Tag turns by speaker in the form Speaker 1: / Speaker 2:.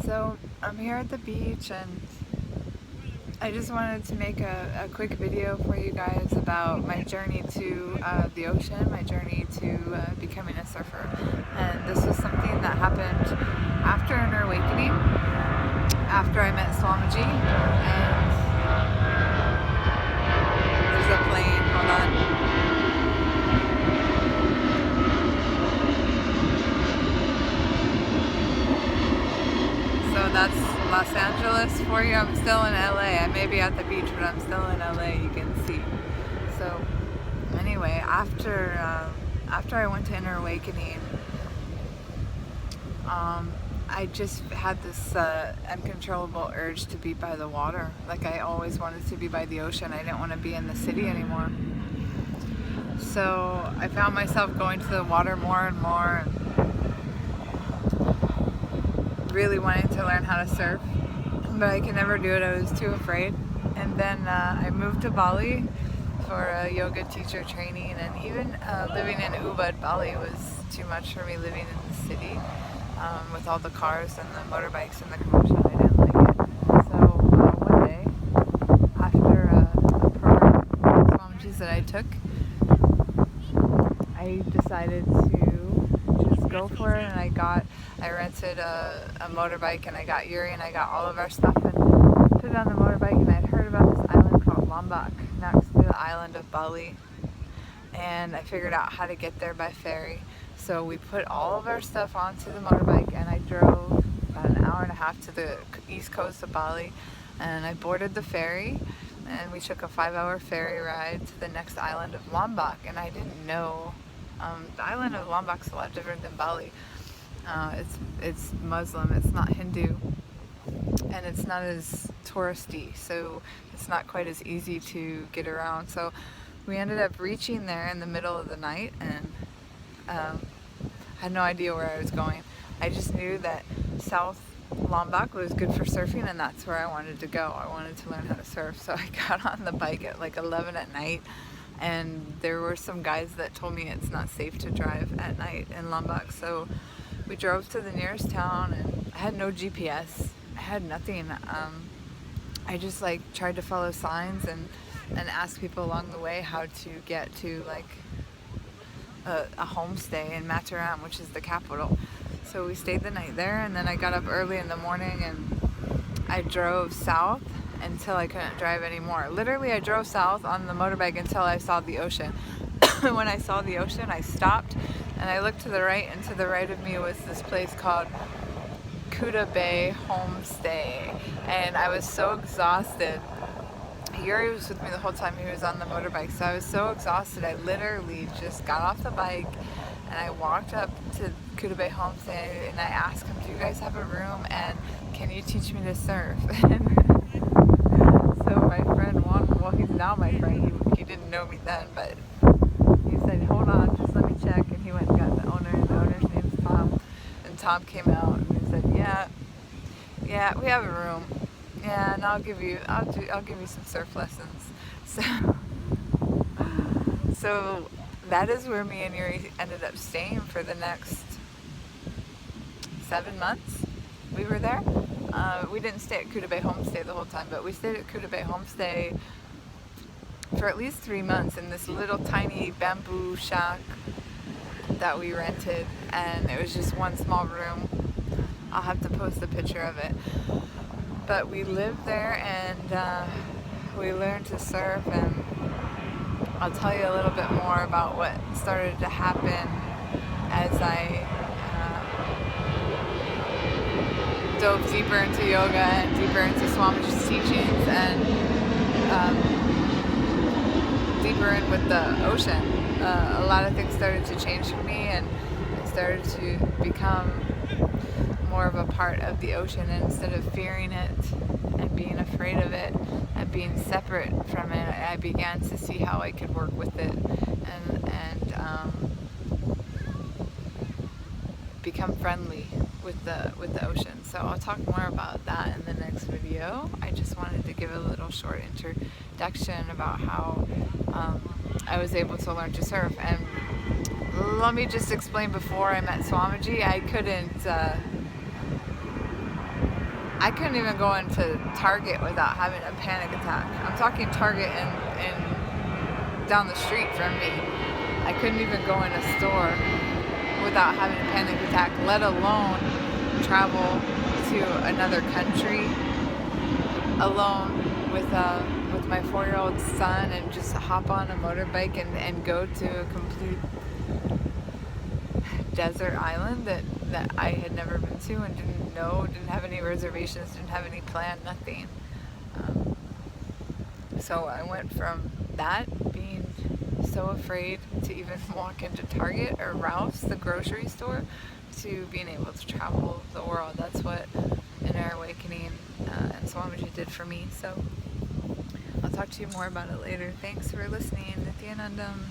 Speaker 1: So I'm here at the beach and I just wanted to make a quick video for you guys about my journey to the ocean, my journey to becoming a surfer. And this was something that happened after an awakening, after I met Swamiji. And there's a plane, hold on. So that's Los Angeles for you. I'm still in LA. I may be at the beach, but I'm still in LA, you can see. So anyway, after I went to Inner Awakening, I just had this uncontrollable urge to be by the water. Like I always wanted to be by the ocean. I didn't want to be in the city anymore. So I found myself going to the water more and more, really wanting to learn how to surf, but I could never do it. I was too afraid. And then I moved to Bali for a yoga teacher training, and even living in Ubud, Bali was too much for me, living in the city with all the cars and the motorbikes and the commotion. I didn't like it. So one day, after a program of Swamiji's that I took, I decided to just go for it, and I rented a motorbike, and I got Yuri and I got all of our stuff and put it on the motorbike. And I'd heard about this island called Lombok next to the island of Bali, and I figured out how to get there by ferry. So we put all of our stuff onto the motorbike, and I drove about an hour and a half to the east coast of Bali, and I boarded the ferry, and we took a 5-hour ferry ride to the next island of Lombok. And I didn't know the island of Lombok's a lot different than Bali. It's Muslim, it's not Hindu, and it's not as touristy, so it's not quite as easy to get around. So we ended up reaching there in the middle of the night, and had no idea where I was going. I just knew that South Lombok was good for surfing, and that's where I wanted to go. I wanted to learn how to surf. So I got on the bike at like 11 at night, and there were some guys that told me it's not safe to drive at night in Lombok. So we drove to the nearest town, and I had no GPS. I had nothing. I just like tried to follow signs and ask people along the way how to get to like a homestay in Mataram, which is the capital. So we stayed the night there, and then I got up early in the morning and I drove south until I couldn't drive anymore. Literally, I drove south on the motorbike until I saw the ocean. When I saw the ocean, I stopped and I looked to the right, and to the right of me was this place called Kuta Bay Homestay, and I was so exhausted. Yuri was with me the whole time he was on the motorbike, so I was so exhausted. I literally just got off the bike and I walked up to Kuta Bay Homestay and I asked him, "Do you guys have a room, and can you teach me to surf?" So my friend Juan, well, he's now my friend, he didn't know me then, but he said, "Hold on, just let me check." And he went and got the owner, and the owner's name's Tom. And Tom came out and he said, yeah, we have a room. Yeah, and I'll give you some surf lessons. So that is where me and Yuri ended up staying for the next 7 months. We were there. We didn't stay at Kuta Bay Homestay the whole time, but we stayed at Kuta Bay Homestay for at least 3 months in this little tiny bamboo shack that we rented, and it was just one small room. I'll have to post a picture of it. But we lived there, and we learned to surf, and I'll tell you a little bit more about what started to happen as I dove deeper into yoga and deeper into Swamiji's teachings, and deeper in with the ocean. A lot of things started to change for me, and I started to become more of a part of the ocean, and instead of fearing it and being afraid of it and being separate from it, I began to see how I could work with it and become friendly with the ocean. So I'll talk more about that in the next video. I just wanted to give a little short introduction about how I was able to learn to surf. And let me just explain, before I met Swamiji, I couldn't even go into Target without having a panic attack. I'm talking Target in down the street from me. I couldn't even go in a store without having a panic attack, let alone travel to another country alone with my 4-year-old son and just hop on a motorbike and go to a complete desert island that I had never been to and didn't know, didn't have any reservations, didn't have any plan, nothing. So I went from that, being so afraid to even walk into Target or Ralph's, the grocery store, to being able to travel the world. That's what Inner Awakening and Swamiji did for me. So I'll talk to you more about it later. Thanks for listening. Nithyanandam.